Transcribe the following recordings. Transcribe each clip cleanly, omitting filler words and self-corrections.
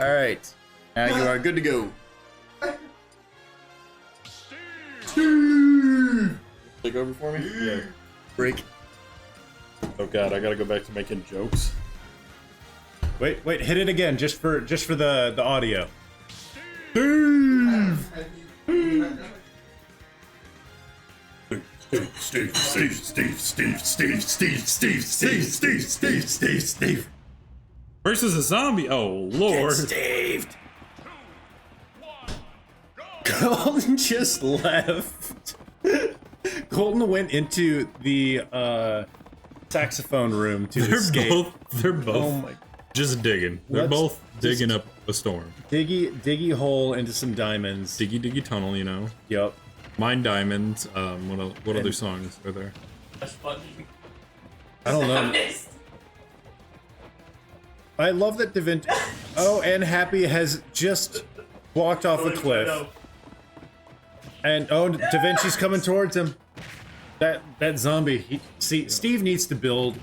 All right, now you are good to go. Take over for me. Yeah. Break. Oh god, I gotta go back to making jokes. Wait, hit it again, just for the audio. Steve. Versus a zombie. Oh lord. Steve. Colton just left. Colton went into the saxophone room to escape. They're both Oh my! just digging. They're both digging up a storm. Diggy hole into some diamonds. Diggy tunnel, you know. Yup. Mine diamonds. What other songs are there? That's funny. I don't know. I love that Devinchi. Oh, and Happy has just walked off a cliff. And oh, Devinchi's coming towards him. That zombie. See, Steve needs to build.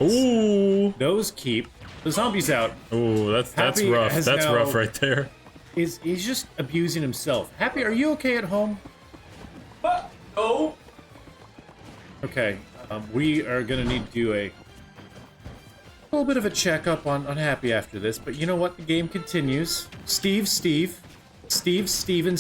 Ooh. Those keep the zombies out. Ooh, that's Happy rough. has That's now- rough right there. He's just abusing himself. Happy, are you okay at home? Oh. Okay, we are gonna need to do a little bit of a checkup on Happy after this, but you know what? The game continues. Steve, and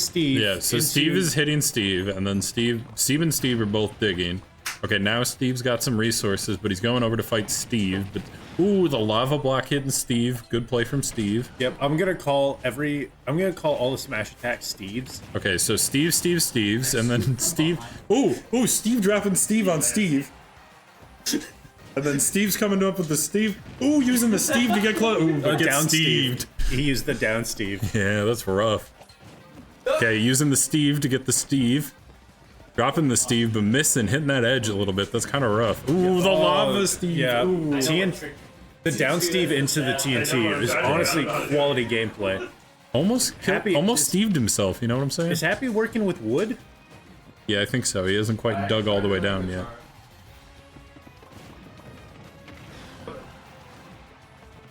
Steve. Yeah, so Steve is hitting Steve, and then Steve and Steve are both digging. Okay, now Steve's got some resources, but he's going over to fight Steve. But ooh, the lava block hitting Steve. Good play from Steve. Yep, I'm gonna call all the smash attacks Steves. Okay, so Steve's, and then Steve. Ooh, Steve dropping Steve on Steve. And then Steve's coming up with the Steve. Ooh, using the Steve to get close. Ooh, but Down gets Steved. He used the down Steve. Yeah, that's rough. Okay, using the Steve to get the Steve. Dropping the Steve, but missing, hitting that edge a little bit. That's kind of rough. Ooh, the lava Steve. Yeah, Ooh. the down Steve into the TNT is honestly quality gameplay. Almost Steved himself, you know what I'm saying? Is Happy working with wood? Yeah, I think so. He hasn't quite dug all the way down yet.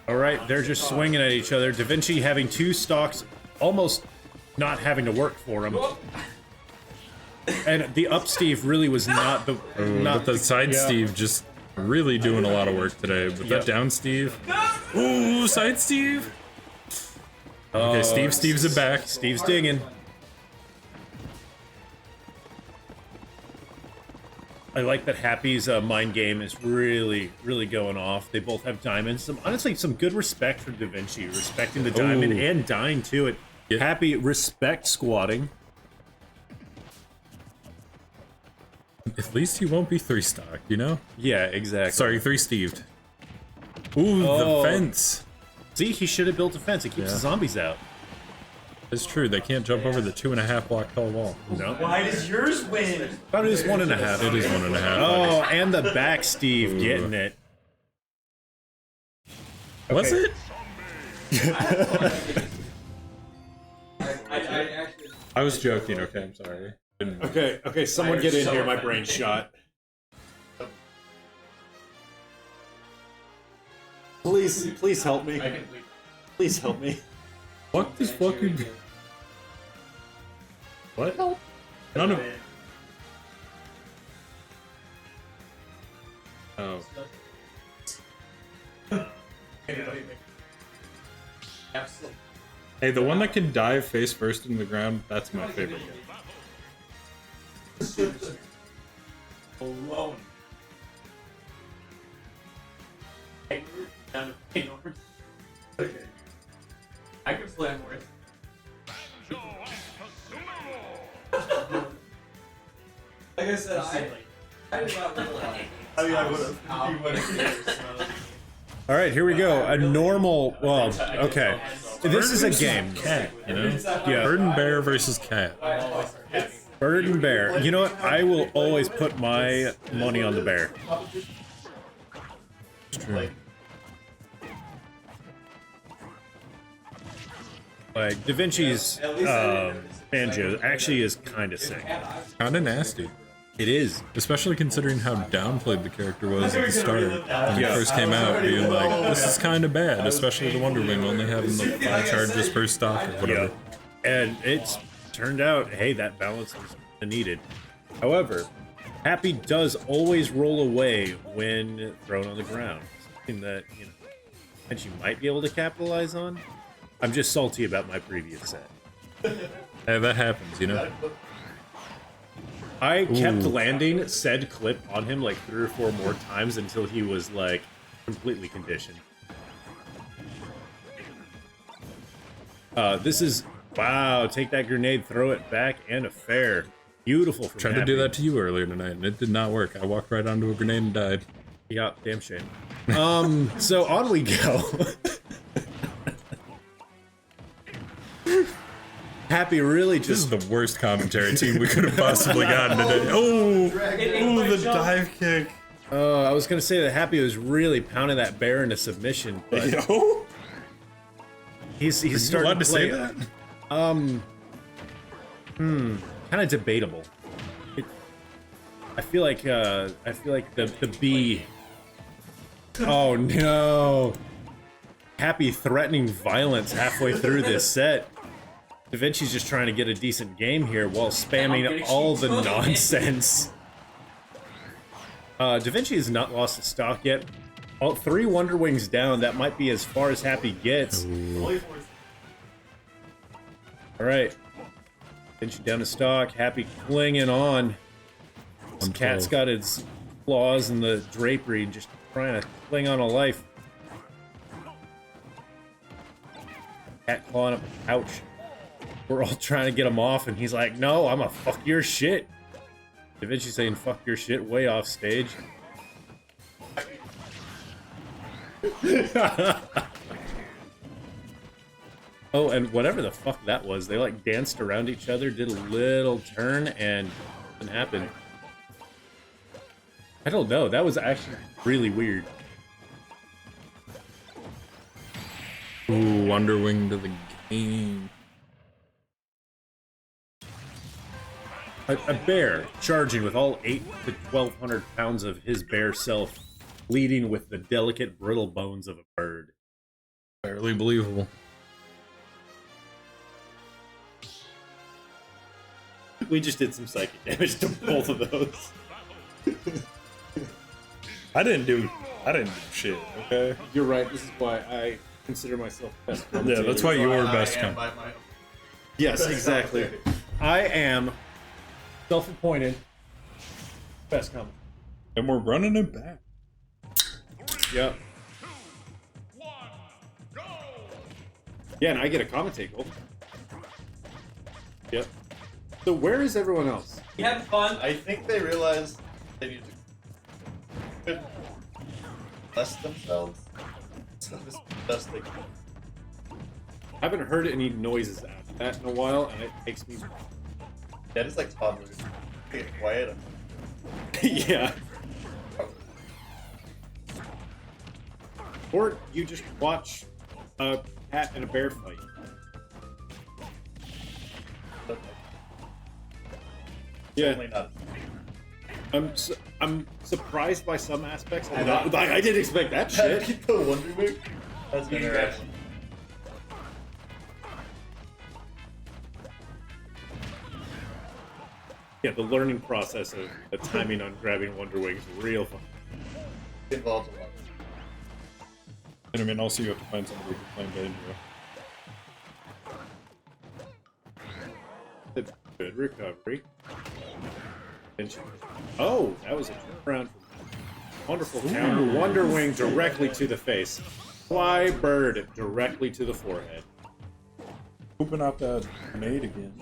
All right, they're just swinging at each other. Devinchi having two stocks, almost not having to work for him. And the up Steve really was not the But the side yeah. Steve just really doing a lot of work today. But that down Steve. Ooh, side Steve. Okay, Steve's it back. Steve's digging. I like that Happy's mind game is really going off. They both have diamonds. Honestly, some good respect for Devinchi, respecting the diamond and dying to it. Yeah. Happy respect squatting. At least he won't be 3-stock, you know? Yeah, exactly. Sorry, 3-steved. Ooh, the fence. See, he should have built a fence. It keeps the zombies out. It's true, they can't jump over the 2.5 block tall wall. No. Why does yours win? But it is 1.5. It is 1.5. Oh, and the back Steve getting it. Was it? I was joking, okay, I'm sorry. Okay, someone get in here. My brain's shot. Please help me. Please help me. Fuck this fucking... What? None of... Oh. Hey, the one that can dive face first into the ground, that's my favorite one. Alone. Okay. I can play more. Like I said, I did not realize. I mean, I would have. All right, here we go. A normal. Well, okay. This is a game. Cat, you know? Yeah. Bird and bear versus cat. Bird and bear. You know what? I will always put my money on the bear. It's true. Like Devinci's Banjo actually is kind of sick. Kinda nasty. It is. Especially considering how downplayed the character was at the start when it first came out, being like, this is kind of bad, especially the Wonder Wing only having the 5 charges per stock or whatever. And it's turned out, hey, that balance was needed. However, Happy does always roll away when thrown on the ground. Something that, you know, and she might be able to capitalize on. I'm just salty about my previous set. Hey, that happens, you know? I kept landing said clip on him like 3 or 4 more times until he was like completely conditioned. This is wow, take that grenade, throw it back, and a fair. Beautiful from Tried to do that to you earlier tonight, and it did not work. I walked right onto a grenade and died. Yeah, damn shame. So on we go. Happy really This just is the worst commentary team we could have possibly gotten today. Oh, the dive kick. I was gonna say that Happy was really pounding that bear into submission, but Yo, he's are you starting allowed to say play that? kind of debatable. I feel like the B. Oh no! Happy threatening violence halfway through this set. Devinchi's just trying to get a decent game here while spamming all the nonsense. Devinchi has not lost a stock yet. All 3 Wonder Wings down. That might be as far as Happy gets. All right. Devinchi down to stock. Happy clinging on. This cat's got its claws in the drapery and just trying to cling on a life. Cat clawing up a couch. We're all trying to get him off, and he's like, no, I'm a fuck your shit. Devinchi saying fuck your shit way off stage. Oh, and whatever the fuck that was, they like danced around each other, did a little turn, and nothing happened. I don't know, that was actually really weird. Ooh, Wonder Wing to the game. A bear charging with all 800 to 1,200 pounds of his bare self, leading with the delicate, brittle bones of a bird. Barely believable. We just did some psychic damage to both of those. I didn't do shit, okay? You're right, this is why I consider myself best commentator. Yeah, that's why you're best I am com- by my Yes, best exactly. commentator. I am self-appointed best commentator. And we're running it back. Yep. Yeah, and I get a commentate goal. Yep. So where is everyone else? You having fun? I think they realized they need to bless themselves. So this is the best they can. I haven't heard any noises after that in a while, and it makes me... Yeah, it's like toddlers. Get quiet. yeah. Or you just watch a cat and a bear fight. Yeah. Certainly not. I'm surprised by some aspects. I didn't expect that shit. People wondering. That's interesting. Yeah, the learning process of the timing on grabbing Wonder Wings is real fun. It involves a lot. And I mean, also you have to find somebody who can play Banjo. Good recovery. Oh, that was a turnaround. Wonderful counter. Wonder Wing directly to the face. Fly bird directly to the forehead. Pooping out that grenade again.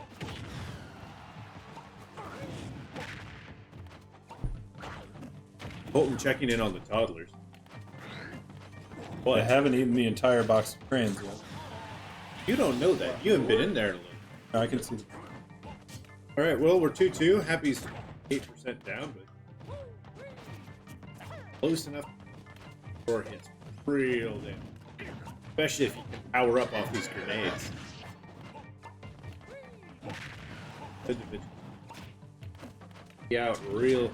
Bolton checking in on the toddlers. Well, I haven't eaten the entire box of crayons yet. You don't know that. You haven't been in there to look. No, I can see. All right, well, we're 2-2. Happy's 8% down, but close enough. Or hits real damage. Especially if you can power up off these grenades. out real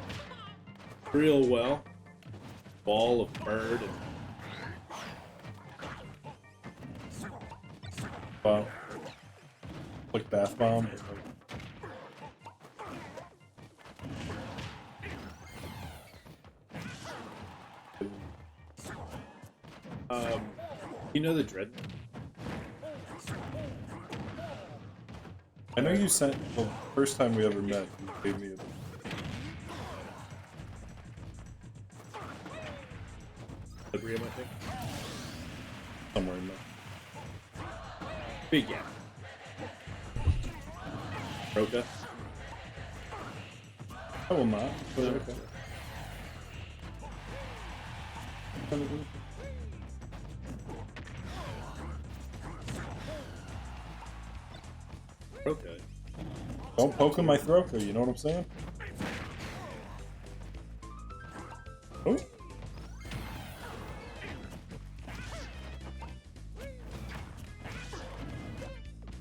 well. Ball of bird. Wow. Like bath bomb. You know the dread? I know you sent, well, first time we ever met, you gave me a... Librium, I think. somewhere in there. Big yeah. Roka. I will not, but okay. Roka. Don't poke in my throat, you know what I'm saying? Oh.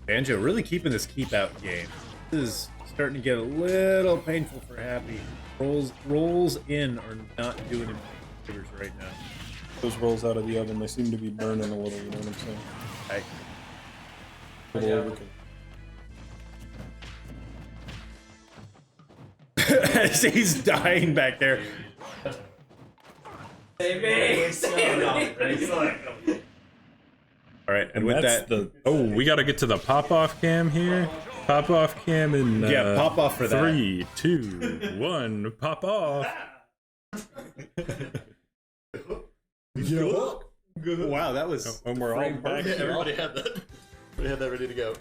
Banjo really keeping this keep out game. This is starting to get a little painful for Happy. Rolls in are not doing him favors right now. Those rolls out of the oven, they seem to be burning a little, you know what I'm saying? Hey. A little overkill. As he's dying back there. Save me! Save me! All right, and with That's that, the... Oh, we gotta get to the pop-off cam here. Pop-off cam in... yeah, pop off for that. 3, 2, 1, pop off. Wow, that was. And we're all back Yeah, here. everybody had that. We had that ready to go.